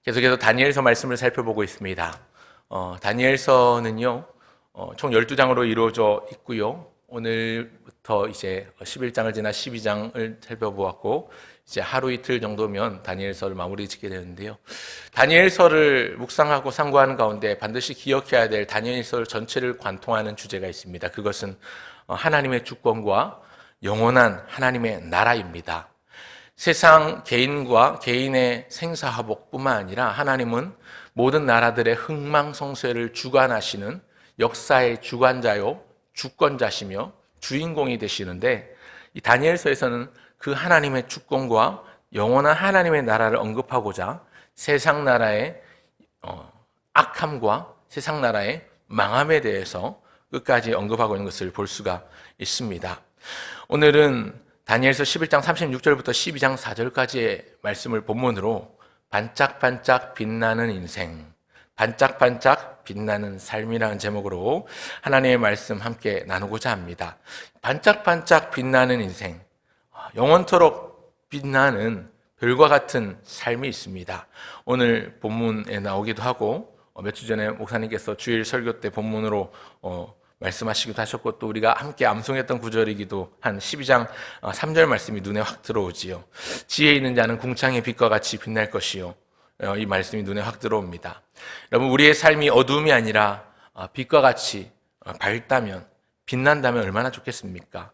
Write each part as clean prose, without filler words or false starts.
계속해서 다니엘서 말씀을 살펴보고 있습니다. 다니엘서는요, 총 12장으로 이루어져 있고요. 오늘부터 이제 11장을 지나 12장을 살펴보았고, 이제 하루 이틀 정도면 다니엘서를 마무리 짓게 되는데요. 다니엘서를 묵상하고 상고하는 가운데 반드시 기억해야 될 다니엘서 전체를 관통하는 주제가 있습니다. 그것은 하나님의 주권과 영원한 하나님의 나라입니다. 세상 개인과 개인의 생사화복뿐만 아니라 하나님은 모든 나라들의 흥망성쇠를 주관하시는 역사의 주관자요, 주권자시며 주인공이 되시는데, 이 다니엘서에서는 그 하나님의 주권과 영원한 하나님의 나라를 언급하고자 세상 나라의 악함과 세상 나라의 망함에 대해서 끝까지 언급하고 있는 것을 볼 수가 있습니다. 오늘은 다니엘서 11장 36절부터 12장 4절까지의 말씀을 본문으로 반짝반짝 빛나는 인생, 반짝반짝 빛나는 삶이라는 제목으로 하나님의 말씀 함께 나누고자 합니다. 반짝반짝 빛나는 인생, 영원토록 빛나는 별과 같은 삶이 있습니다. 오늘 본문에 나오기도 하고 몇 주 전에 목사님께서 주일 설교 때 본문으로 말씀하시기도 하셨고, 또 우리가 함께 암송했던 구절이기도 한 12장 3절 말씀이 눈에 확 들어오지요. 지혜 있는 자는 궁창의 빛과 같이 빛날 것이요. 이 말씀이 눈에 확 들어옵니다. 여러분, 우리의 삶이 어두움이 아니라 빛과 같이 밝다면, 빛난다면 얼마나 좋겠습니까?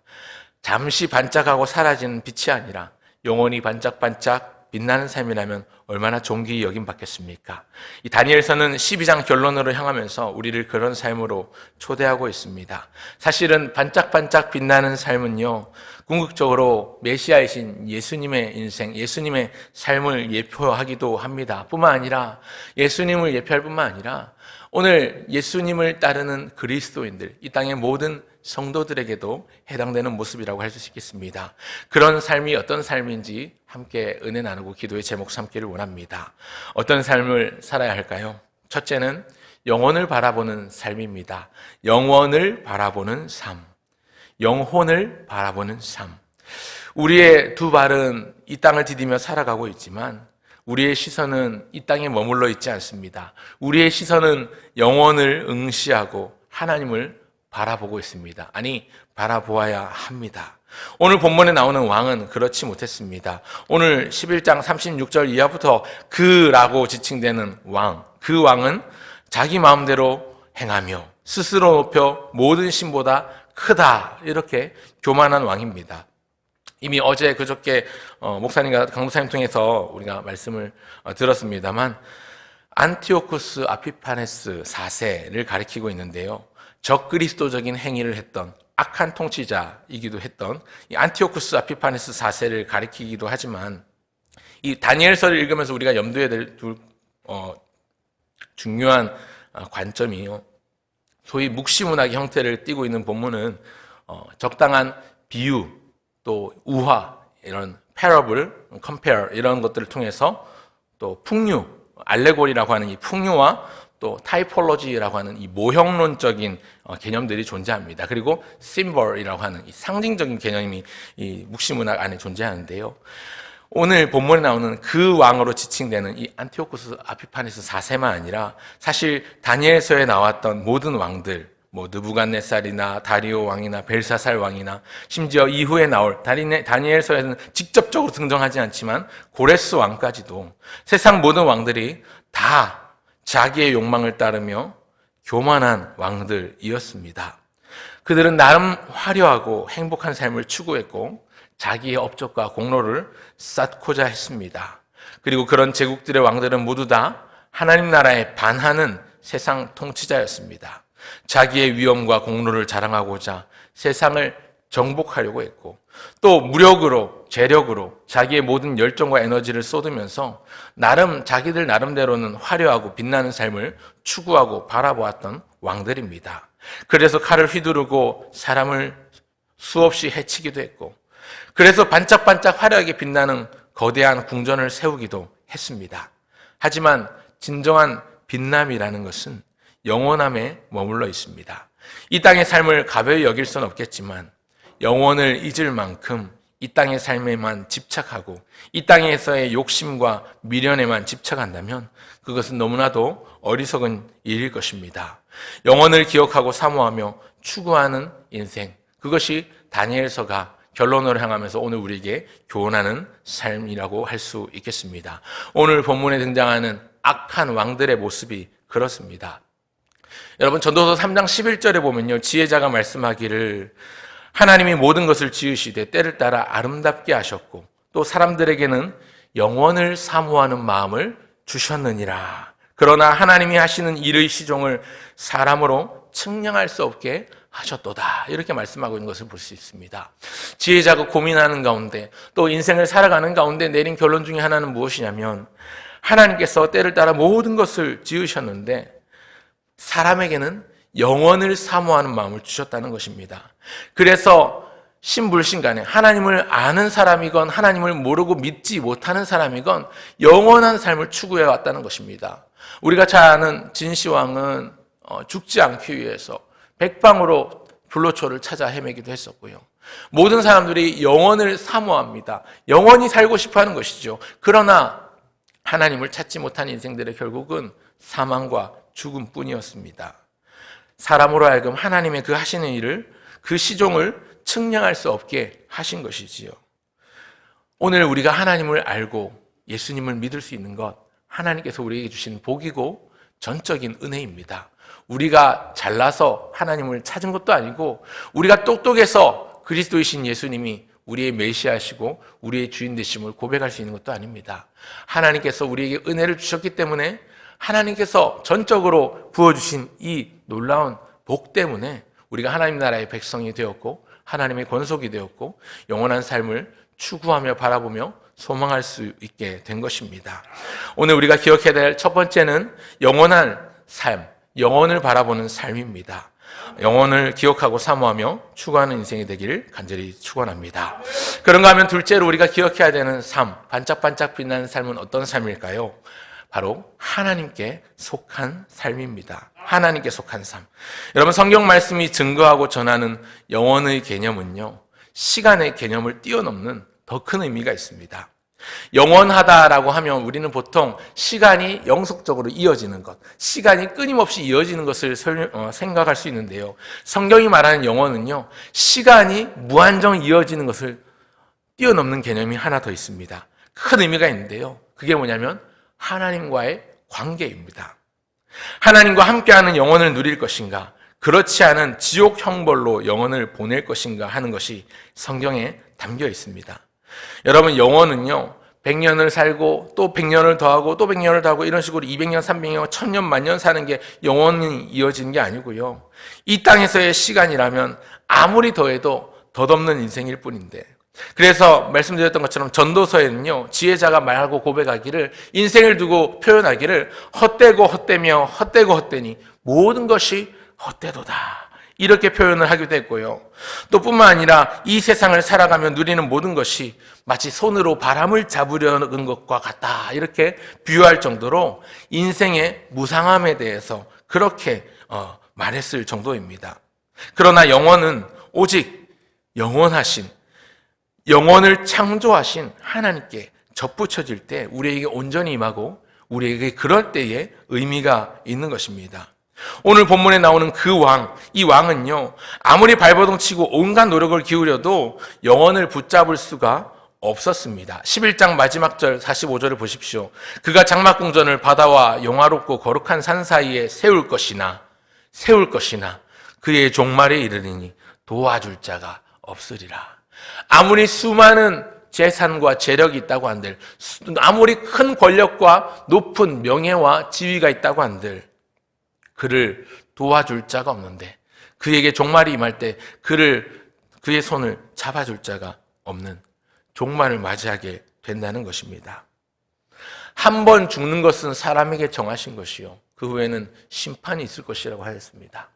잠시 반짝하고 사라지는 빛이 아니라 영원히 반짝반짝 빛나는 삶이라면 얼마나 존귀히 여김받겠습니까? 이 다니엘서는 12장 결론으로 향하면서 우리를 그런 삶으로 초대하고 있습니다. 사실은 반짝반짝 빛나는 삶은요, 궁극적으로 메시아이신 예수님의 인생, 예수님의 삶을 예표하기도 합니다. 뿐만 아니라 예수님을 예표할 뿐만 아니라 오늘 예수님을 따르는 그리스도인들, 이 땅의 모든 성도들에게도 해당되는 모습이라고 할 수 있겠습니다. 그런 삶이 어떤 삶인지 함께 은혜 나누고 기도의 제목 삼기를 원합니다. 어떤 삶을 살아야 할까요? 첫째는 영혼을 바라보는 삶입니다. 영혼을 바라보는 삶, 영혼을 바라보는 삶. 우리의 두 발은 이 땅을 디디며 살아가고 있지만 우리의 시선은 이 땅에 머물러 있지 않습니다. 우리의 시선은 영혼을 응시하고 하나님을 바라보고 있습니다. 아니, 바라보아야 합니다. 오늘 본문에 나오는 왕은 그렇지 못했습니다. 오늘 11장 36절 이하부터 그라고 지칭되는 왕, 그 왕은 자기 마음대로 행하며 스스로 높여 모든 신보다 크다, 이렇게 교만한 왕입니다. 이미 어제 그저께 목사님과 강목사님 통해서 우리가 말씀을 들었습니다만, 안티오쿠스 아피파네스 4세를 가리키고 있는데요, 적그리스도적인 행위를 했던 악한 통치자이기도 했던 이 안티오쿠스 아피파네스 4세를 가리키기도 하지만, 이 다니엘서를 읽으면서 우리가 염두에 될 중요한 관점이요, 소위 묵시문학의 형태를 띠고 있는 본문은 적당한 비유, 또 우화, 이런 패러블, 컴페어, 이런 것들을 통해서 또 풍류, 알레고리라고 하는 이 풍류와 또 타이폴로지라고 하는 이 모형론적인 개념들이 존재합니다. 그리고 심볼이라고 하는 이 상징적인 개념이 이 묵시문학 안에 존재하는데요, 오늘 본문에 나오는 그 왕으로 지칭되는 이 안티오쿠스 아피파네스 4세만 아니라 사실 다니엘서에 나왔던 모든 왕들, 느부갓네살이나 다리오 왕이나 벨사살 왕이나 심지어 이후에 나올 다니엘서에는 직접적으로 등장하지 않지만 고레스 왕까지도 세상 모든 왕들이 다 자기의 욕망을 따르며 교만한 왕들이었습니다. 그들은 나름 화려하고 행복한 삶을 추구했고 자기의 업적과 공로를 쌓고자 했습니다. 그리고 그런 제국들의 왕들은 모두 다 하나님 나라에 반하는 세상 통치자였습니다. 자기의 위엄과 공로를 자랑하고자 세상을 정복하려고 했고, 또 무력으로, 재력으로 자기의 모든 열정과 에너지를 쏟으면서 자기들 나름대로는 화려하고 빛나는 삶을 추구하고 바라보았던 왕들입니다. 그래서 칼을 휘두르고 사람을 수없이 해치기도 했고, 그래서 반짝반짝 화려하게 빛나는 거대한 궁전을 세우기도 했습니다. 하지만 진정한 빛남이라는 것은 영원함에 머물러 있습니다. 이 땅의 삶을 가벼이 여길 수는 없겠지만 영원을 잊을 만큼 이 땅의 삶에만 집착하고 이 땅에서의 욕심과 미련에만 집착한다면 그것은 너무나도 어리석은 일일 것입니다. 영혼을 기억하고 사모하며 추구하는 인생, 그것이 다니엘서가 결론을 향하면서 오늘 우리에게 교훈하는 삶이라고 할 수 있겠습니다. 오늘 본문에 등장하는 악한 왕들의 모습이 그렇습니다. 여러분, 전도서 3장 11절에 보면요, 지혜자가 말씀하기를 하나님이 모든 것을 지으시되 때를 따라 아름답게 하셨고 또 사람들에게는 영원을 사모하는 마음을 주셨느니라. 그러나 하나님이 하시는 일의 시종을 사람으로 측량할 수 없게 하셨도다. 이렇게 말씀하고 있는 것을 볼 수 있습니다. 지혜자가 고민하는 가운데 또 인생을 살아가는 가운데 내린 결론 중에 하나는 무엇이냐면 하나님께서 때를 따라 모든 것을 지으셨는데 사람에게는 영원을 사모하는 마음을 주셨다는 것입니다. 그래서 신불신간에 하나님을 아는 사람이건 하나님을 모르고 믿지 못하는 사람이건 영원한 삶을 추구해 왔다는 것입니다. 우리가 잘 아는 진시황은 죽지 않기 위해서 백방으로 불로초를 찾아 헤매기도 했었고요. 모든 사람들이 영원을 사모합니다. 영원히 살고 싶어하는 것이죠. 그러나 하나님을 찾지 못한 인생들의 결국은 사망과 죽음뿐이었습니다. 사람으로 하여금 하나님의 그 하시는 일을, 그 시종을 측량할 수 없게 하신 것이지요. 오늘 우리가 하나님을 알고 예수님을 믿을 수 있는 것, 하나님께서 우리에게 주신 복이고 전적인 은혜입니다. 우리가 잘나서 하나님을 찾은 것도 아니고 우리가 똑똑해서 그리스도이신 예수님이 우리의 메시아시고 우리의 주인 되심을 고백할 수 있는 것도 아닙니다. 하나님께서 우리에게 은혜를 주셨기 때문에 하나님께서 전적으로 부어주신 이 놀라운 복 때문에 우리가 하나님 나라의 백성이 되었고 하나님의 권속이 되었고 영원한 삶을 추구하며 바라보며 소망할 수 있게 된 것입니다. 오늘 우리가 기억해야 될 첫 번째는 영원한 삶, 영원을 바라보는 삶입니다. 영원을 기억하고 사모하며 추구하는 인생이 되기를 간절히 축원합니다. 그런가 하면 둘째로 우리가 기억해야 되는 삶, 반짝반짝 빛나는 삶은 어떤 삶일까요? 바로 하나님께 속한 삶입니다. 하나님께 속한 삶. 여러분, 성경 말씀이 증거하고 전하는 영원의 개념은요, 시간의 개념을 뛰어넘는 더 큰 의미가 있습니다. 영원하다라고 하면 우리는 보통 시간이 영속적으로 이어지는 것, 시간이 끊임없이 이어지는 것을 생각할 수 있는데요. 성경이 말하는 영원은요, 시간이 무한정 이어지는 것을 뛰어넘는 개념이 하나 더 있습니다. 큰 의미가 있는데요. 그게 뭐냐면 하나님과의 관계입니다. 하나님과 함께하는 영혼을 누릴 것인가, 그렇지 않은 지옥 형벌로 영혼을 보낼 것인가 하는 것이 성경에 담겨 있습니다. 여러분, 영혼은요 100년을 살고 또 100년을 더하고 또 100년을 더하고 이런 식으로 200년, 300년, 1000년, 만년 사는 게 영원히 이어지는 게 아니고요. 이 땅에서의 시간이라면 아무리 더해도 덧없는 인생일 뿐인데, 그래서 말씀드렸던 것처럼 전도서에는요 지혜자가 말하고 고백하기를, 인생을 두고 표현하기를 헛되고 헛되며 헛되고 헛되니 모든 것이 헛되도다, 이렇게 표현을 하기도 했고요. 또 뿐만 아니라 이 세상을 살아가며 누리는 모든 것이 마치 손으로 바람을 잡으려는 것과 같다, 이렇게 비유할 정도로 인생의 무상함에 대해서 그렇게 말했을 정도입니다. 그러나 영혼은 오직 영원하신, 영혼을 창조하신 하나님께 접붙여질 때 우리에게 온전히 임하고 우리에게 그럴 때에 의미가 있는 것입니다. 오늘 본문에 나오는 그 왕, 이 왕은요 아무리 발버둥 치고 온갖 노력을 기울여도 영혼을 붙잡을 수가 없었습니다. 11장 마지막 절 45절을 보십시오. 그가 장막궁전을 바다와 영화롭고 거룩한 산 사이에 세울 것이나 그의 종말에 이르리니 도와줄 자가 없으리라. 아무리 수많은 재산과 재력이 있다고 한들, 아무리 큰 권력과 높은 명예와 지위가 있다고 한들 그를 도와줄 자가 없는데, 그에게 종말이 임할 때 그의 손을 잡아줄 자가 없는 종말을 맞이하게 된다는 것입니다. 한 번 죽는 것은 사람에게 정하신 것이요 그 후에는 심판이 있을 것이라고 하였습니다.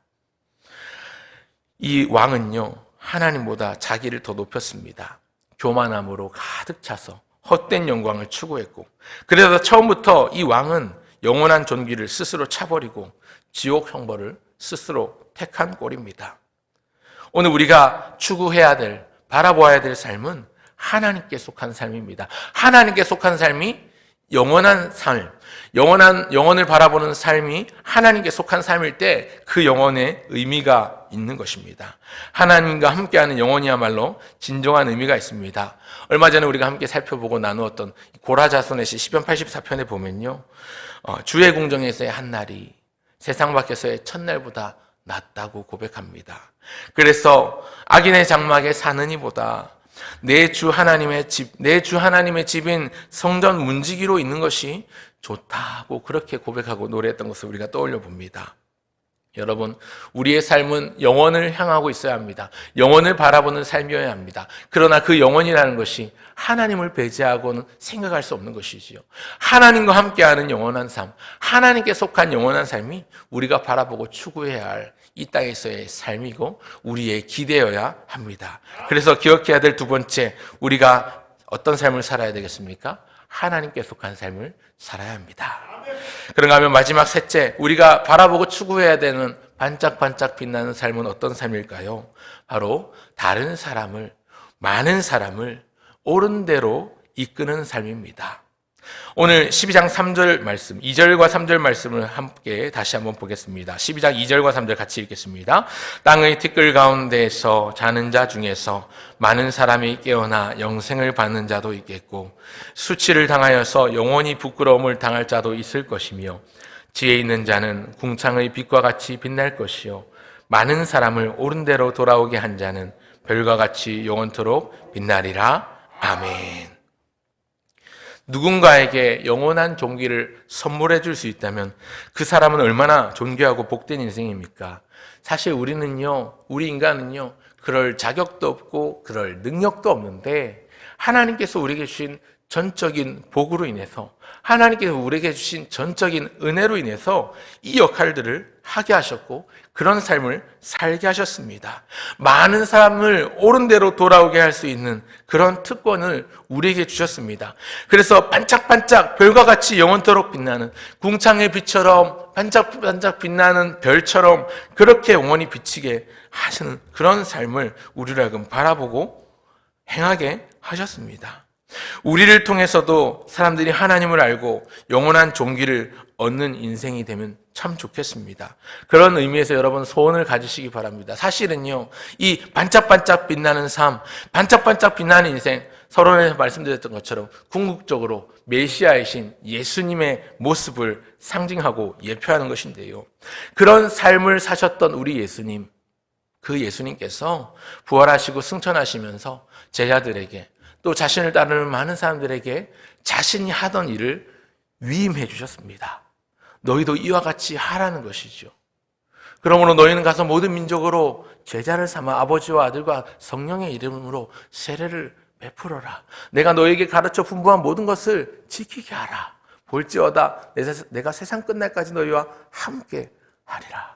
이 왕은요 하나님보다 자기를 더 높였습니다. 교만함으로 가득 차서 헛된 영광을 추구했고, 그래서 처음부터 이 왕은 영원한 존귀를 스스로 차버리고 지옥 형벌을 스스로 택한 꼴입니다. 오늘 우리가 추구해야 될, 바라보아야 될 삶은 하나님께 속한 삶입니다. 하나님께 속한 삶이 영원한 삶, 영원을 바라보는 삶이 하나님께 속한 삶일 때 그 영혼에 의미가 있는 것입니다. 하나님과 함께하는 영혼이야말로 진정한 의미가 있습니다. 얼마 전에 우리가 함께 살펴보고 나누었던 고라자손의 시 시편 84편에 보면요, 주의 궁정에서의 한 날이 세상 밖에서의 첫날보다 낫다고 고백합니다. 그래서 악인의 장막에 사는 이보다 내 주 하나님의 집인 성전 문지기로 있는 것이 좋다고 그렇게 고백하고 노래했던 것을 우리가 떠올려 봅니다. 여러분, 우리의 삶은 영원을 향하고 있어야 합니다. 영원을 바라보는 삶이어야 합니다. 그러나 그 영원이라는 것이 하나님을 배제하고는 생각할 수 없는 것이지요. 하나님과 함께하는 영원한 삶, 하나님께 속한 영원한 삶이 우리가 바라보고 추구해야 할 이 땅에서의 삶이고 우리의 기대여야 합니다. 그래서 기억해야 될 두 번째, 우리가 어떤 삶을 살아야 되겠습니까? 하나님께 속한 삶을 살아야 합니다. 그런가 하면 마지막 셋째, 우리가 바라보고 추구해야 되는 반짝반짝 빛나는 삶은 어떤 삶일까요? 바로 많은 사람을 옳은 대로 이끄는 삶입니다. 오늘 12장 3절 말씀, 2절과 3절 말씀을 함께 다시 한번 보겠습니다. 12장 2절과 3절 같이 읽겠습니다. 땅의 티끌 가운데에서 자는 자 중에서 많은 사람이 깨어나 영생을 받는 자도 있겠고 수치를 당하여서 영원히 부끄러움을 당할 자도 있을 것이며 지혜 있는 자는 궁창의 빛과 같이 빛날 것이요 많은 사람을 옳은 대로 돌아오게 한 자는 별과 같이 영원토록 빛나리라. 아멘. 누군가에게 영원한 존귀를 선물해 줄 수 있다면 그 사람은 얼마나 존귀하고 복된 인생입니까? 사실 우리 인간은요, 그럴 자격도 없고 그럴 능력도 없는데 하나님께서 우리에게 주신 전적인 복으로 인해서, 하나님께서 우리에게 주신 전적인 은혜로 인해서 이 역할들을 하게 하셨고 그런 삶을 살게 하셨습니다. 많은 사람을 옳은 대로 돌아오게 할 수 있는 그런 특권을 우리에게 주셨습니다. 그래서 반짝반짝 별과 같이 영원토록 빛나는 궁창의 빛처럼 반짝반짝 빛나는 별처럼 그렇게 영원히 비치게 하시는 그런 삶을 우리로 하여금 바라보고 행하게 하셨습니다. 우리를 통해서도 사람들이 하나님을 알고 영원한 존귀를 얻는 인생이 되면 참 좋겠습니다. 그런 의미에서 여러분 소원을 가지시기 바랍니다. 사실은요, 이 반짝반짝 빛나는 삶, 반짝반짝 빛나는 인생, 서론에서 말씀드렸던 것처럼 궁극적으로 메시아이신 예수님의 모습을 상징하고 예표하는 것인데요. 그런 삶을 사셨던 우리 예수님, 그 예수님께서 부활하시고 승천하시면서 제자들에게 또 자신을 따르는 많은 사람들에게 자신이 하던 일을 위임해 주셨습니다. 너희도 이와 같이 하라는 것이죠. 그러므로 너희는 가서 모든 민족으로 제자를 삼아 아버지와 아들과 성령의 이름으로 세례를 베풀어라. 내가 너에게 가르쳐 분부한 모든 것을 지키게 하라. 볼지어다 내가 세상 끝날까지 너희와 함께 하리라.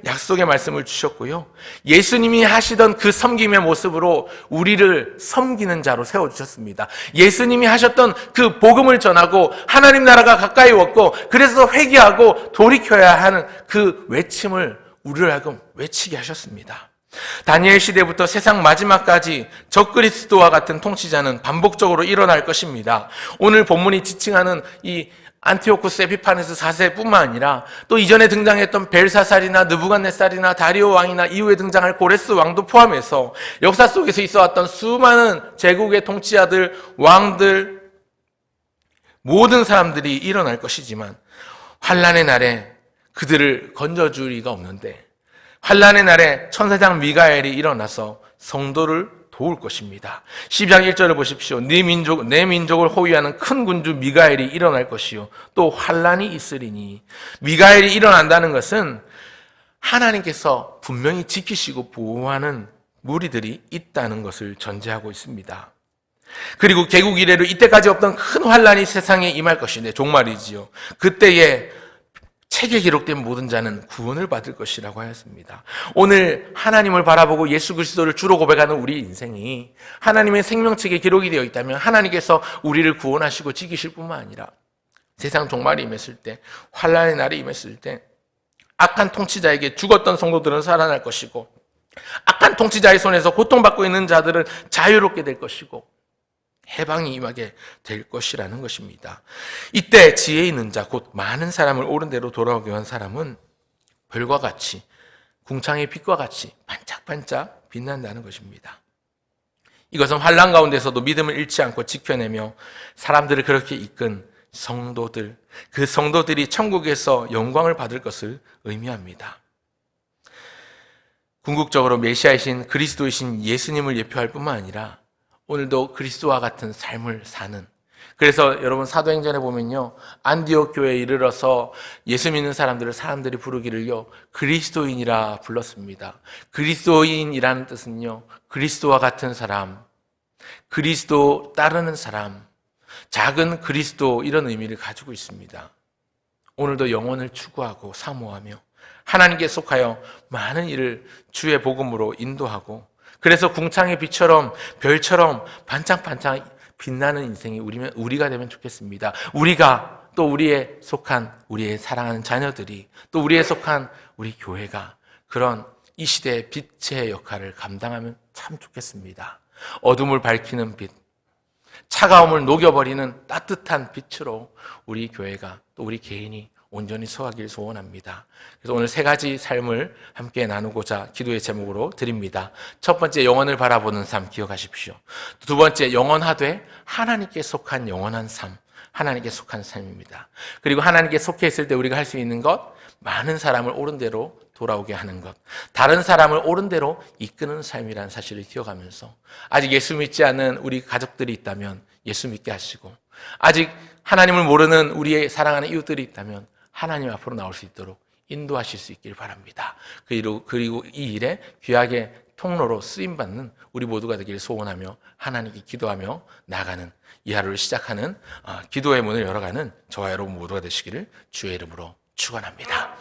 약속의 말씀을 주셨고요. 예수님이 하시던 그 섬김의 모습으로 우리를 섬기는 자로 세워주셨습니다. 예수님이 하셨던 그 복음을 전하고 하나님 나라가 가까이 왔고 그래서 회개하고 돌이켜야 하는 그 외침을 우리를 하여금 외치게 하셨습니다. 다니엘 시대부터 세상 마지막까지 적그리스도와 같은 통치자는 반복적으로 일어날 것입니다. 오늘 본문이 지칭하는 이 안티오쿠스 에피파네스 4세뿐만 아니라 또 이전에 등장했던 벨사살이나 느부갓네살이나 다리오 왕이나 이후에 등장할 고레스 왕도 포함해서 역사 속에서 있어왔던 수많은 제국의 통치자들, 왕들, 모든 사람들이 일어날 것이지만 환란의 날에 그들을 건져줄 리가 없는데 환란의 날에 천사장 미가엘이 일어나서 성도를 도울 것입니다. 12장 1절을 보십시오. 내 민족을 호위하는 큰 군주 미가엘이 일어날 것이요 또 환란이 있으리니. 미가엘이 일어난다는 것은 하나님께서 분명히 지키시고 보호하는 무리들이 있다는 것을 전제하고 있습니다. 그리고 개국 이래로 이때까지 없던 큰 환란이 세상에 임할 것인데 종말이지요. 그때에 책에 기록된 모든 자는 구원을 받을 것이라고 하였습니다. 오늘 하나님을 바라보고 예수 그리스도를 주로 고백하는 우리 인생이 하나님의 생명책에 기록이 되어 있다면 하나님께서 우리를 구원하시고 지키실 뿐만 아니라 세상 종말이 임했을 때, 환란의 날이 임했을 때 악한 통치자에게 죽었던 성도들은 살아날 것이고 악한 통치자의 손에서 고통받고 있는 자들은 자유롭게 될 것이고 해방이 임하게 될 것이라는 것입니다. 이때 지혜 있는 자, 곧 많은 사람을 옳은 대로 돌아오게 한 사람은 별과 같이, 궁창의 빛과 같이 반짝반짝 빛난다는 것입니다. 이것은 환난 가운데서도 믿음을 잃지 않고 지켜내며 사람들을 그렇게 이끈 성도들, 그 성도들이 천국에서 영광을 받을 것을 의미합니다. 궁극적으로 메시아이신 그리스도이신 예수님을 예표할 뿐만 아니라 오늘도 그리스도와 같은 삶을 사는, 그래서 여러분 사도행전에 보면요, 안디옥 교회에 이르러서 예수 믿는 사람들이 부르기를요 그리스도인이라 불렀습니다. 그리스도인이라는 뜻은요 그리스도와 같은 사람, 그리스도 따르는 사람, 작은 그리스도, 이런 의미를 가지고 있습니다. 오늘도 영혼을 추구하고 사모하며 하나님께 속하여 많은 일을 주의 복음으로 인도하고, 그래서 궁창의 빛처럼 별처럼 반짝반짝 빛나는 인생이 우리가 되면 좋겠습니다. 우리가, 또 우리의 속한 우리의 사랑하는 자녀들이, 또 우리의 속한 우리 교회가 그런 이 시대의 빛의 역할을 감당하면 참 좋겠습니다. 어둠을 밝히는 빛, 차가움을 녹여버리는 따뜻한 빛으로 우리 교회가, 또 우리 개인이 온전히 서하길 소원합니다. 그래서 오늘 3가지 삶을 함께 나누고자 기도의 제목으로 드립니다. 첫 번째, 영혼을 바라보는 삶 기억하십시오. 두 번째, 영원하되 하나님께 속한 영원한 삶, 하나님께 속한 삶입니다. 그리고 하나님께 속해 있을 때 우리가 할 수 있는 것, 많은 사람을 옳은 대로 돌아오게 하는 것, 다른 사람을 옳은 대로 이끄는 삶이라는 사실을 기억하면서 아직 예수 믿지 않는 우리 가족들이 있다면 예수 믿게 하시고, 아직 하나님을 모르는 우리의 사랑하는 이웃들이 있다면 하나님 앞으로 나올 수 있도록 인도하실 수 있길 바랍니다. 그리고 이 일에 귀하게 통로로 쓰임받는 우리 모두가 되기를 소원하며 하나님께 기도하며 나가는 이 하루를 시작하는 기도의 문을 열어가는 저와 여러분 모두가 되시기를 주의 이름으로 축원합니다.